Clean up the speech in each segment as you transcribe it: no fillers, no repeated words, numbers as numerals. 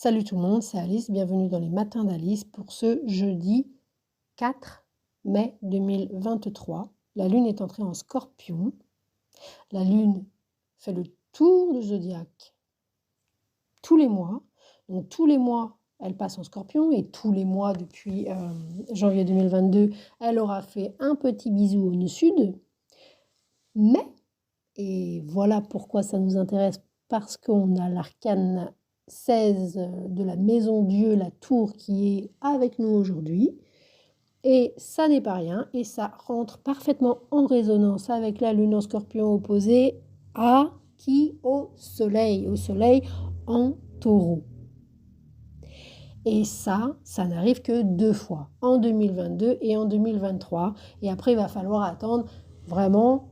Salut tout le monde, c'est Alice, bienvenue dans les matins d'Alice pour ce jeudi 4 mai 2023. La lune est entrée en Scorpion. La lune fait le tour du zodiaque tous les mois. Donc tous les mois, elle passe en Scorpion et tous les mois depuis janvier 2022, elle aura fait un petit bisou au nœud sud. Mais, et voilà pourquoi ça nous intéresse, parce qu'on a l'arcane 16 de la maison Dieu, la tour qui est avec nous aujourd'hui. Et ça n'est pas rien, et ça rentre parfaitement en résonance avec la lune en Scorpion opposée à qui? Au soleil en Taureau. Et ça n'arrive que 2 fois, en 2022 et en 2023. Et après, il va falloir attendre vraiment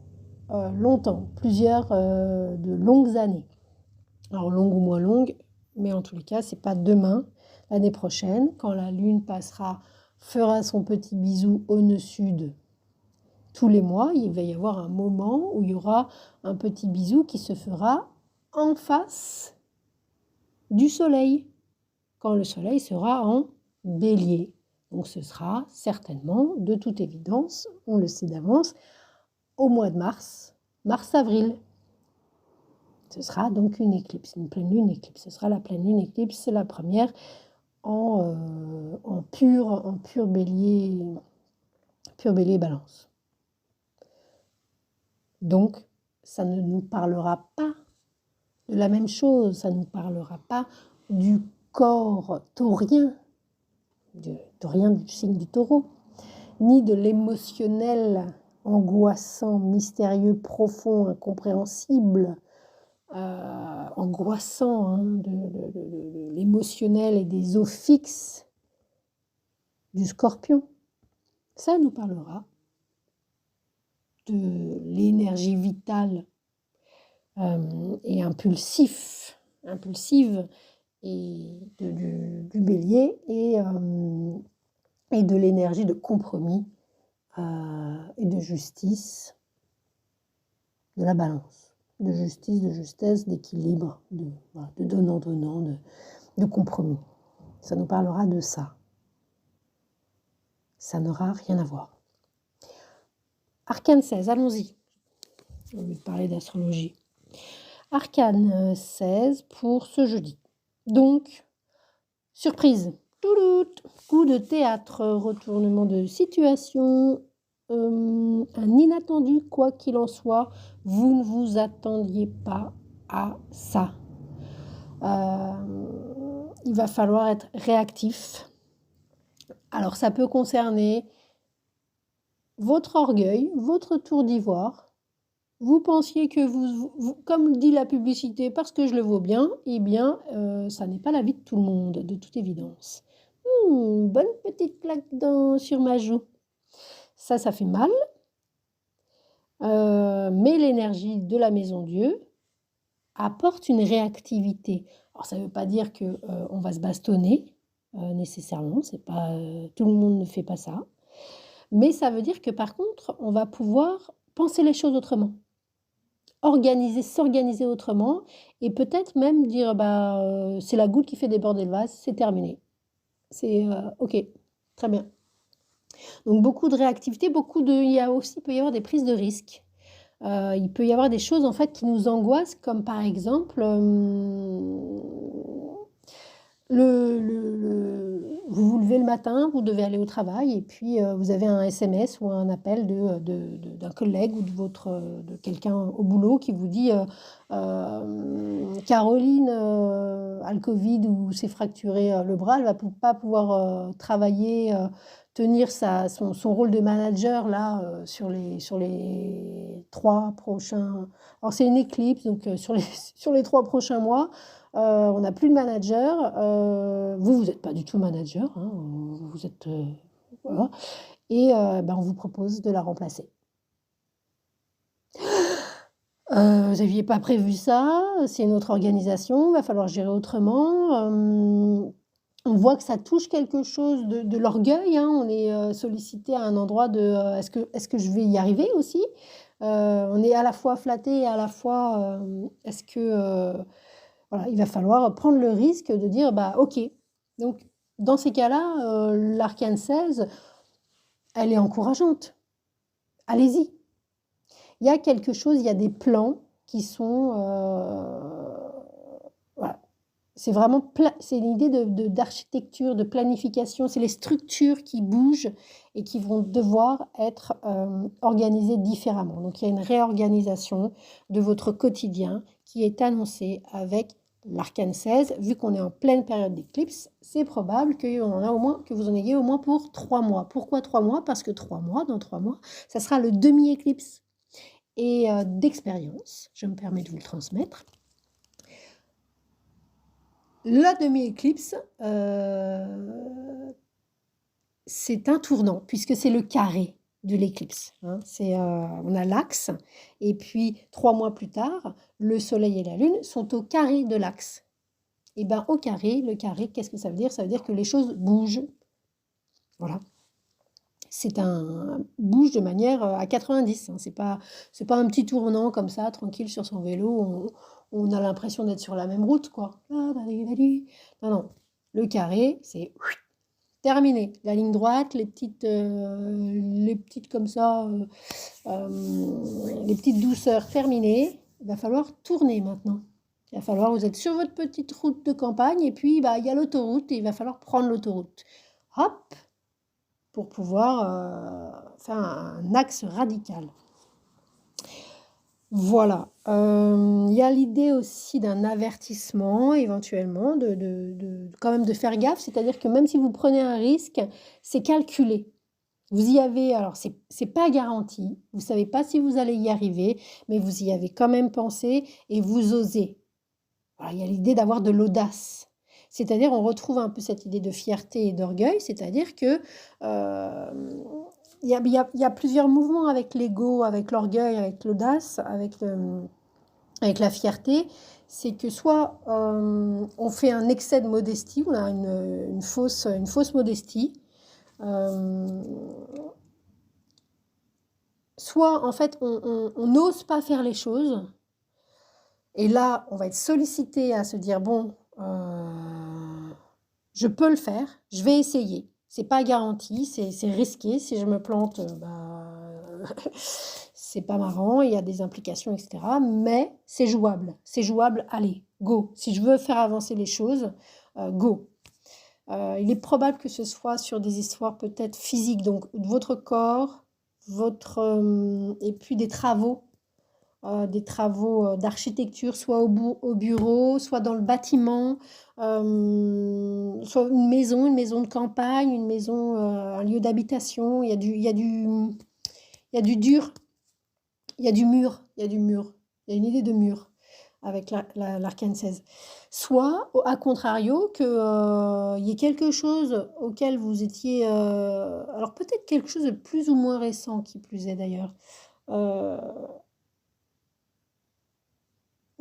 longtemps, de longues années. Alors longues ou moins longues, mais en tous les cas, c'est pas demain, l'année prochaine, quand la lune fera son petit bisou au nœud sud tous les mois, il va y avoir un moment où il y aura un petit bisou qui se fera en face du soleil, quand le soleil sera en bélier. Donc ce sera certainement, de toute évidence, on le sait d'avance, au mois de mars-avril. Ce sera donc une éclipse, une pleine lune éclipse. Ce sera la pleine lune éclipse, la première en pur bélier balance. Donc, ça ne nous parlera pas de la même chose, ça ne nous parlera pas du corps taurien, taurien du signe du taureau, ni de l'émotionnel angoissant, mystérieux, profond, incompréhensible, angoissant, de l'émotionnel et des os fixes du scorpion. Ça nous parlera de l'énergie vitale et impulsive et du bélier et de l'énergie de compromis et de justice de la balance. De justice, de justesse, d'équilibre, de donnant-donnant, de compromis. Ça nous parlera de ça. Ça n'aura rien à voir. Arcane 16, allons-y. Au lieu de parler d'astrologie. Arcane 16 pour ce jeudi. Donc, surprise. Coup de théâtre, retournement de situation, un inattendu, quoi qu'il en soit, vous ne vous attendiez pas à ça. Il va falloir être réactif. Alors ça peut concerner votre orgueil, votre tour d'ivoire. Vous pensiez que vous, comme dit la publicité, parce que je le vaux bien, eh bien ça n'est pas la vie de tout le monde, de toute évidence. Bonne petite claque sur ma joue. Ça fait mal. Mais l'énergie de la maison Dieu apporte une réactivité. Alors ça ne veut pas dire qu'on va se bastonner nécessairement, c'est pas, tout le monde ne fait pas ça. Mais ça veut dire que par contre, on va pouvoir penser les choses autrement. S'organiser autrement et peut-être même dire c'est la goutte qui fait déborder le vase, c'est terminé. C'est ok, très bien. Donc beaucoup de réactivité, il peut y avoir des prises de risques. Il peut y avoir des choses en fait qui nous angoissent, comme par exemple vous vous levez le matin, vous devez aller au travail et puis vous avez un SMS ou un appel d'un collègue ou de quelqu'un au boulot qui vous dit Caroline a le Covid ou s'est fracturé le bras, elle va pas pouvoir travailler, tenir son rôle de manager là sur les 3 prochains. Alors c'est une éclipse, donc sur les 3 prochains mois. On n'a plus de manager. Vous n'êtes pas du tout manager, hein, vous êtes voilà. Et on vous propose de la remplacer. Vous n'aviez pas prévu ça, c'est une autre organisation, il va falloir gérer autrement. On voit que ça touche quelque chose de l'orgueil, hein, on est sollicité à un endroit de est-ce que je vais y arriver aussi? On est à la fois flatté et à la fois est-ce que Voilà, il va falloir prendre le risque de dire, bah ok. Donc, dans ces cas-là, l'arcane 16, elle est encourageante. Allez-y. Il y a quelque chose, il y a des plans qui sont... voilà. C'est vraiment c'est une idée d'architecture, de planification. C'est les structures qui bougent et qui vont devoir être organisées différemment. Donc, il y a une réorganisation de votre quotidien qui est annoncée avec l'arcane 16. Vu qu'on est en pleine période d'éclipse, c'est probable que vous en ayez au moins pour 3 mois. Pourquoi 3 mois? Parce que dans 3 mois, ça sera le demi-éclipse. Et d'expérience, je me permets de vous le transmettre. La demi-éclipse, c'est un tournant, puisque c'est le carré de l'éclipse. Hein. On a l'axe, et puis 3 mois plus tard, le Soleil et la Lune sont au carré de l'axe. Et bien au carré, le carré, qu'est-ce que ça veut dire? Ça veut dire que les choses bougent. Voilà. Bouge de manière à 90. Hein. C'est pas un petit tournant comme ça, tranquille sur son vélo. On a l'impression d'être sur la même route, quoi. Non, non. Le carré, c'est terminé. La ligne droite, les petites comme ça, les petites douceurs terminées. Il va falloir tourner maintenant. Il va falloir, vous êtes sur votre petite route de campagne et puis il y a l'autoroute et il va falloir prendre l'autoroute. Hop, pour pouvoir faire un axe radical. Voilà. Il y a l'idée aussi d'un avertissement, éventuellement, quand même de faire gaffe. C'est-à-dire que même si vous prenez un risque, c'est calculé. Vous y avez, alors c'est pas garanti, vous savez pas si vous allez y arriver, mais vous y avez quand même pensé et vous osez. Voilà, il y a l'idée d'avoir de l'audace. C'est-à-dire, on retrouve un peu cette idée de fierté et d'orgueil, c'est-à-dire que il y a plusieurs mouvements avec l'ego, avec l'orgueil, avec l'audace, avec la fierté. C'est que soit on fait un excès de modestie, on a une fausse modestie, soit en fait on n'ose pas faire les choses. Et là, on va être sollicité à se dire, bon, je peux le faire, je vais essayer. C'est pas garanti, c'est risqué. Si je me plante, c'est pas marrant, il y a des implications, etc. Mais c'est jouable, allez, go. Si je veux faire avancer les choses, go. Il est probable que ce soit sur des histoires peut-être physiques, donc votre corps, et puis des travaux d'architecture, soit au bureau, soit dans le bâtiment, soit une maison de campagne, une maison, un lieu d'habitation. Il y a du dur, il y a du mur, il y a une idée de mur avec l'arcane 16. Soit, à contrario, qu'il y ait quelque chose auquel vous étiez... alors peut-être quelque chose de plus ou moins récent, qui plus est d'ailleurs,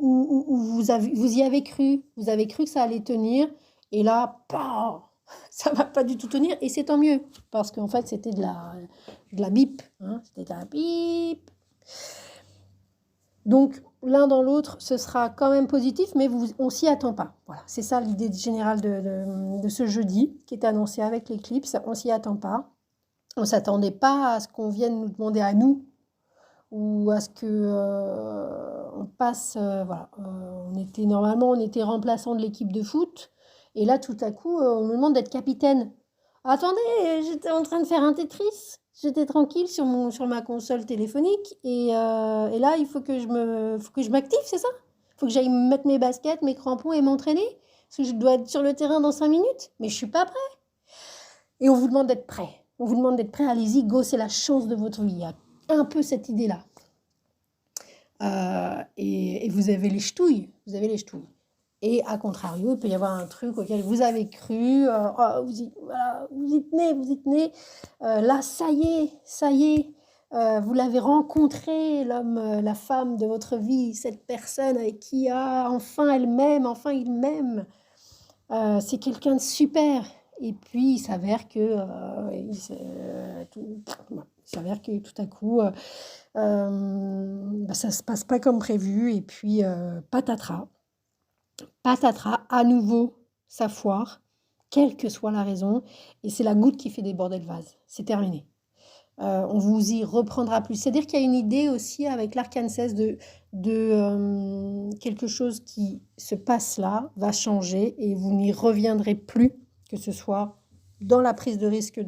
où vous y avez cru, vous avez cru que ça allait tenir, et là, ça va pas du tout tenir, et c'est tant mieux, parce qu'en fait, c'était de la bip, hein, c'était de la bip. Donc, l'un dans l'autre, ce sera quand même positif, mais on s'y attend pas. Voilà, c'est ça l'idée générale de ce jeudi, qui est annoncé avec l'éclipse. On s'y attend pas. On s'attendait pas à ce qu'on vienne nous demander à nous, ou à ce que on passe, voilà, on était remplaçant de l'équipe de foot, et là tout à coup on nous demande d'être capitaine. Attendez, j'étais en train de faire un Tetris, j'étais tranquille sur ma console téléphonique, et là il faut que je m'active, c'est ça? Il faut que j'aille mettre mes baskets, mes crampons et m'entraîner, parce que je dois être sur le terrain dans 5 minutes, mais je suis pas prêt. Et on vous demande d'être prêt. Allez-y, go, c'est la chance de votre vie. Il y a un peu cette idée-là. Et vous avez les ch'touilles. Et à contrario, il peut y avoir un truc auquel vous avez cru, vous y tenez. Là, ça y est, vous l'avez rencontré, l'homme, la femme de votre vie, cette personne avec qui, enfin il m'aime. C'est quelqu'un de super. Et puis, il s'avère que tout à coup, ça se passe pas comme prévu. Et puis, patatras. patatras, à nouveau, ça foire, quelle que soit la raison, et c'est la goutte qui fait déborder le vase. C'est terminé. On vous y reprendra plus. C'est-à-dire qu'il y a une idée aussi avec l'arcane 16 de quelque chose qui se passe là, va changer, et vous n'y reviendrez plus, que ce soit dans la prise de risque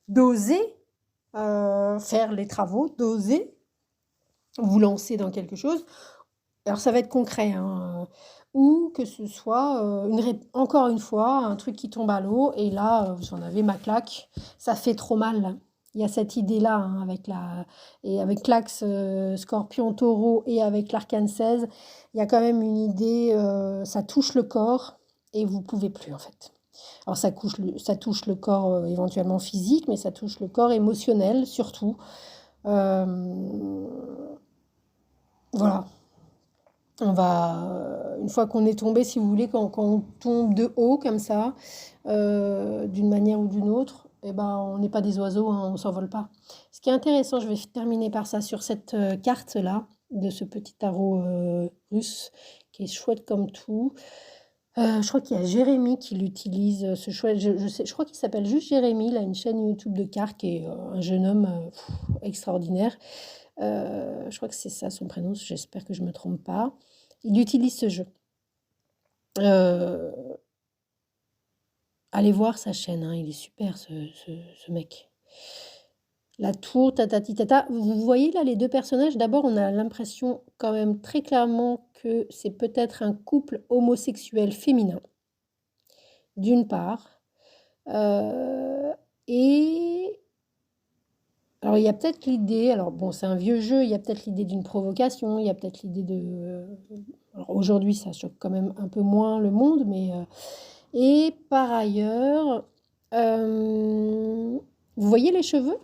d'oser faire les travaux, d'oser vous lancer dans quelque chose. Alors ça va être concret, hein, ou que ce soit encore une fois un truc qui tombe à l'eau, et là vous en avez ma claque, ça fait trop mal. Il y a cette idée-là, hein, avec l'axe Scorpion Taureau et avec l'arcane 16, il y a quand même une idée, ça touche le corps et vous pouvez plus en fait. Alors ça touche le corps éventuellement physique, mais ça touche le corps émotionnel surtout. Voilà. Une fois qu'on est tombé, si vous voulez, quand on tombe de haut comme ça, d'une manière ou d'une autre, eh ben, on n'est pas des oiseaux, hein, on ne s'envole pas. Ce qui est intéressant, je vais terminer par ça, sur cette carte-là, de ce petit tarot russe, qui est chouette comme tout. Je crois qu'il y a Jérémy qui l'utilise, ce chouette. Je crois qu'il s'appelle juste Jérémy, il a une chaîne YouTube de cartes, qui est un jeune homme extraordinaire. Je crois que c'est ça son prénom, j'espère que je ne me trompe pas. Il utilise ce jeu. Allez voir sa chaîne, hein, il est super ce mec. La tour, tatati tata. Vous voyez là les deux personnages, d'abord on a l'impression quand même très clairement que c'est peut-être un couple homosexuel féminin, d'une part. Et alors il y a peut-être l'idée, alors bon c'est un vieux jeu, il y a peut-être l'idée d'une provocation, il y a peut-être l'idée de... alors aujourd'hui ça choque quand même un peu moins le monde, mais... Et par ailleurs, vous voyez les cheveux?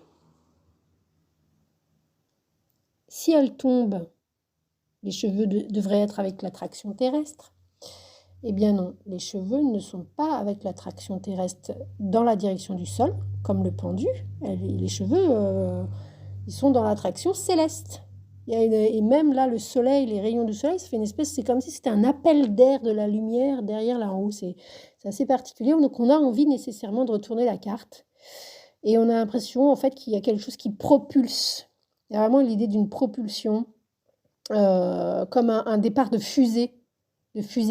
Si elles tombent, les cheveux devraient être avec l'attraction terrestre. Eh bien non, les cheveux ne sont pas avec l'attraction terrestre dans la direction du sol, comme le pendu. Les cheveux, ils sont dans l'attraction céleste. Et même là, le soleil, les rayons du soleil, ça fait une espèce, c'est comme si c'était un appel d'air de la lumière derrière là en haut. C'est assez particulier. Donc on a envie nécessairement de retourner la carte. Et on a l'impression en fait qu'il y a quelque chose qui propulse. Il y a vraiment l'idée d'une propulsion, comme un départ de fusée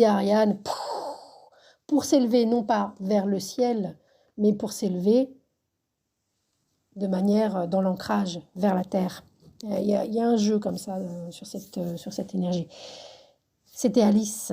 Ariane, pour s'élever non pas vers le ciel, mais pour s'élever de manière dans l'ancrage vers la terre. Il y a un jeu comme ça sur cette énergie. C'était Alice.